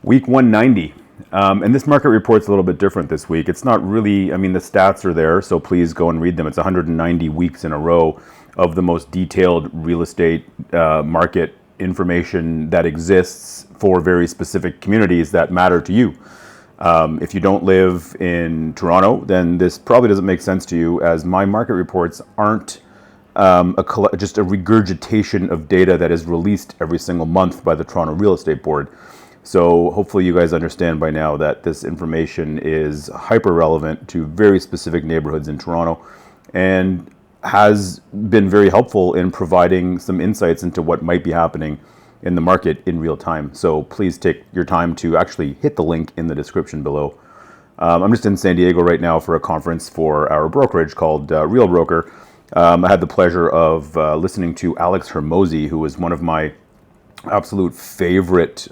Week 190. And this market report's a little bit different this week. It's not really, I mean, the stats are there, so please go and read them. It's 190 weeks in a row of the most detailed real estate market information that exists for very specific communities that matter to you. If you don't live in Toronto, then this probably doesn't make sense to you, as my market reports aren't just a regurgitation of data that is released every single month by the Toronto Real Estate Board. So hopefully you guys understand by now that this information is hyper relevant to very specific neighborhoods in Toronto and has been very helpful in providing some insights into what might be happening in the market in real time. So please take your time to actually hit the link in the description below. I'm just in San Diego right now for a conference for our brokerage called Real Broker. I had the pleasure of listening to Alex Hermosi, who is one of my absolute favorite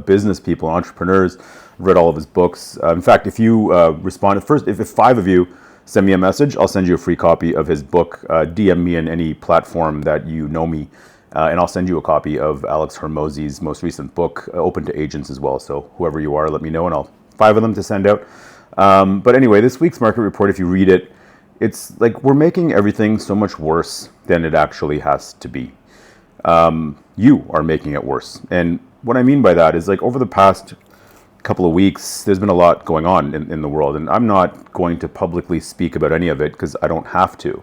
business people, entrepreneurs. I've read all of his books. In fact, if you respond first, if 5 of you send me a message, I'll send you a free copy of his book. DM me in any platform that you know me, and I'll send you a copy of Alex Hermosi's most recent book, open to agents as well. So whoever you are, let me know, and I'll 5 of them to send out. But anyway, this week's market report, if you read it, it's like we're making everything so much worse than it actually has to be. You are making it worse. And what I mean by that is, like, over the past couple of weeks, there's been a lot going on in the world, and I'm not going to publicly speak about any of it because I don't have to.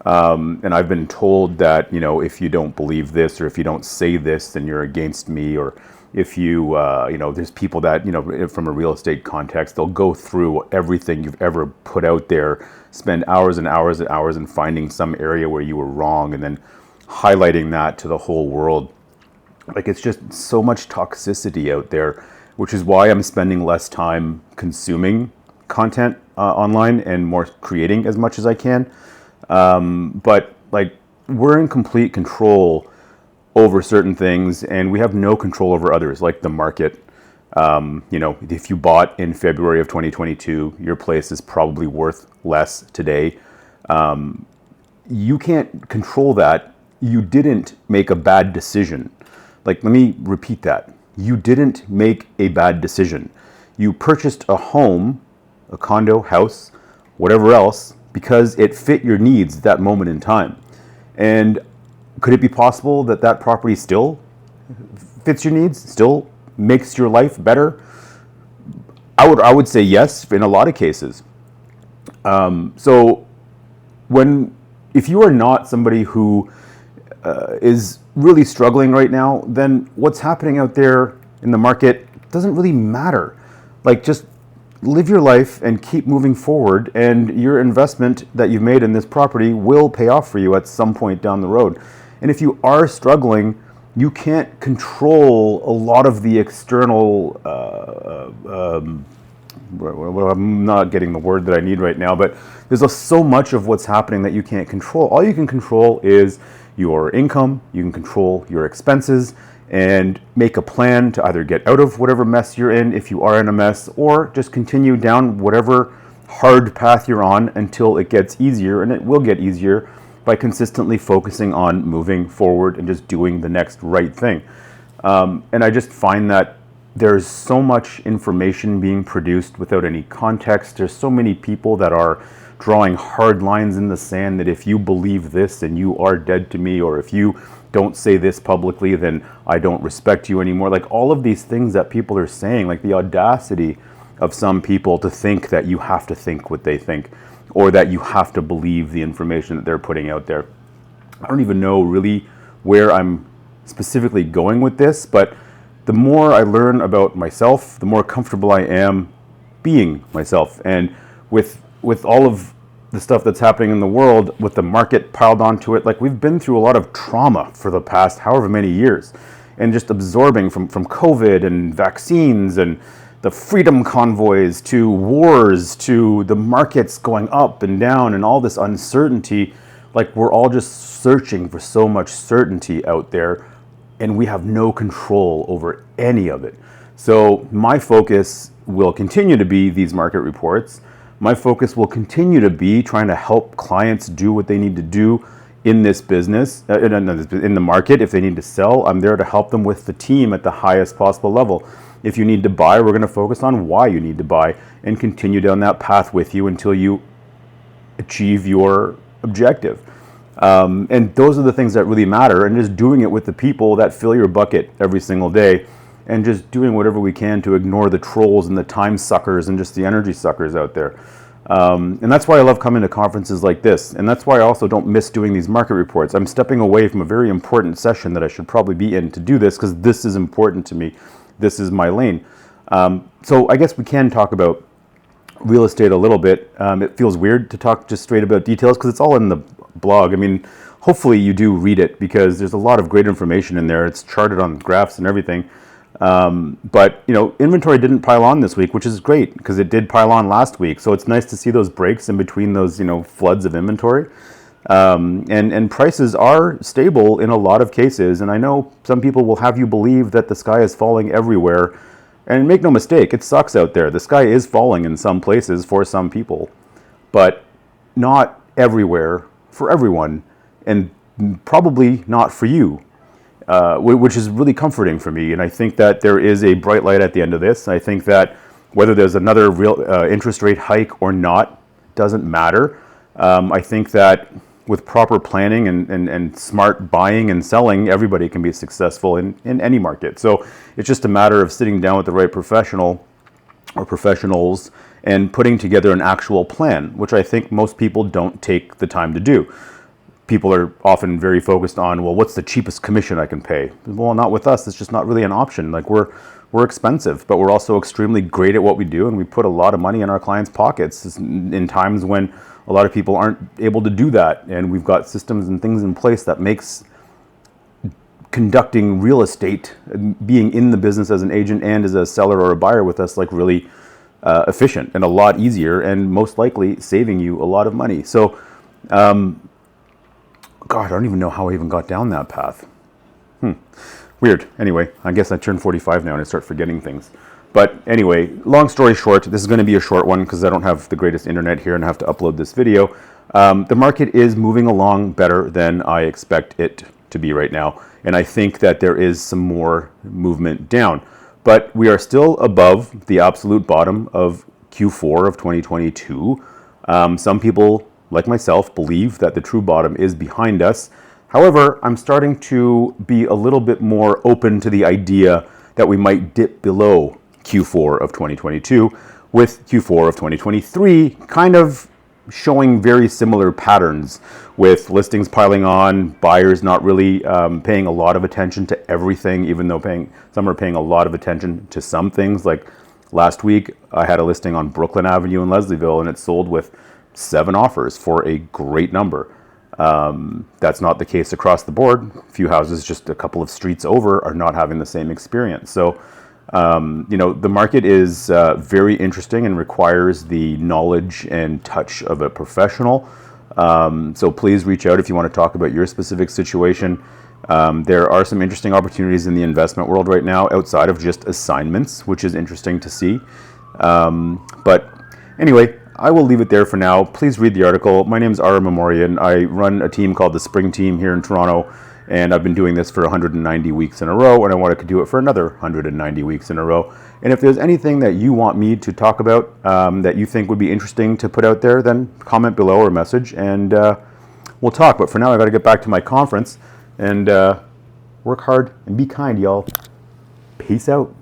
And I've been told that, you know, if you don't believe this, or if you don't say this, then you're against me, or if you, there's people that, you know, from a real estate context, they'll go through everything you've ever put out there, spend hours and hours and hours in finding some area where you were wrong, and then highlighting that to the whole world. Like, it's just so much toxicity out there, which is why I'm spending less time consuming content online and more creating as much as I can. But like, we're in complete control over certain things, and we have no control over others, like the market. If you bought in February of 2022, your place is probably worth less today. You can't control that. You didn't make a bad decision. Like, let me repeat that. You didn't make a bad decision. You purchased a home, a condo, house, whatever else, because it fit your needs at that moment in time. And could it be possible that that property still fits your needs, still makes your life better? I would say yes in a lot of cases. If you are not somebody who is really struggling right now, then what's happening out there in the market doesn't really matter. Like, just live your life and keep moving forward, and your investment that you've made in this property will pay off for you at some point down the road. And if you are struggling, you can't control a lot of the external I'm not getting the word that I need right now, but there's so much of what's happening that you can't control. All you can control is your income. You can control your expenses and make a plan to either get out of whatever mess you're in if you are in a mess, or just continue down whatever hard path you're on until it gets easier, and it will get easier by consistently focusing on moving forward and just doing the next right thing. And I just find that there's so much information being produced without any context. There's so many people that are drawing hard lines in the sand that if you believe this, then you are dead to me, or if you don't say this publicly, then I don't respect you anymore. Like, all of these things that people are saying, like the audacity of some people to think that you have to think what they think, or that you have to believe the information that they're putting out there. I don't even know really where I'm specifically going with this, but the more I learn about myself, the more comfortable I am being myself. And with all of the stuff that's happening in the world, with the market piled onto it, like, we've been through a lot of trauma for the past however many years, and just absorbing from COVID and vaccines and the freedom convoys to wars to the markets going up and down and all this uncertainty. Like, we're all just searching for so much certainty out there, and we have no control over any of it. So my focus will continue to be these market reports. My focus will continue to be trying to help clients do what they need to do in this business, in the market. If they need to sell, I'm there to help them with the team at the highest possible level. If you need to buy, we're going to focus on why you need to buy and continue down that path with you until you achieve your objective. And those are the things that really matter, and just doing it with the people that fill your bucket every single day, and just doing whatever we can to ignore the trolls and the time suckers and just the energy suckers out there. And that's why I love coming to conferences like this, and that's why I also don't miss doing these market reports. I'm stepping away from a very important session that I should probably be in to do this, because this is important to me. This is my lane. So I guess we can talk about real estate a little bit. It feels weird to talk just straight about details because it's all in the blog. I mean, hopefully you do read it, because there's a lot of great information in there. It's charted on graphs and everything. But inventory didn't pile on this week, which is great because it did pile on last week. So it's nice to see those breaks in between those floods of inventory. And prices are stable in a lot of cases. And I know some people will have you believe that the sky is falling everywhere. And make no mistake, it sucks out there. The sky is falling in some places for some people, but not everywhere for everyone, and probably not for you, which is really comforting for me. And I think that there is a bright light at the end of this. I think that whether there's another real interest rate hike or not doesn't matter. I think that with proper planning and smart buying and selling, everybody can be successful in any market. So it's just a matter of sitting down with the right professional or professionals and putting together an actual plan, which I think most people don't take the time to do. People are often very focused on, well, what's the cheapest commission I can pay? Well, not with us. It's just not really an option. Like we're expensive, but we're also extremely great at what we do, and we put a lot of money in our clients' pockets in times when a lot of people aren't able to do that. And we've got systems and things in place that makes conducting real estate, being in the business as an agent and as a seller or a buyer with us, like really efficient and a lot easier, and most likely saving you a lot of money. So, God, I don't even know how I even got down that path. Weird. Anyway, I guess I turned 45 now and I start forgetting things. But anyway, long story short, this is going to be a short one because I don't have the greatest internet here and I have to upload this video. The market is moving along better than I expect it to be right now. And I think that there is some more movement down. But we are still above the absolute bottom of Q4 of 2022. Some people, like myself, believe that the true bottom is behind us. However, I'm starting to be a little bit more open to the idea that we might dip below Q4 of 2022, with Q4 of 2023 kind of showing very similar patterns, with listings piling on, buyers not really paying a lot of attention to everything, even though some are paying a lot of attention to some things. Like last week, I had a listing on Brooklyn Avenue in Leslieville, and it sold with 7 offers for a great number. That's not the case across the board. A few houses just a couple of streets over are not having the same experience. So, the market is very interesting and requires the knowledge and touch of a professional. So please reach out if you want to talk about your specific situation. There are some interesting opportunities in the investment world right now outside of just assignments, which is interesting to see. But anyway, I will leave it there for now. Please read the article. My name is Ara Memorian. I run a team called The Spring Team here in Toronto, and I've been doing this for 190 weeks in a row, and I want to do it for another 190 weeks in a row. And if there's anything that you want me to talk about that you think would be interesting to put out there, then comment below or message, and we'll talk. But for now, I got to get back to my conference, and work hard and be kind, y'all. Peace out.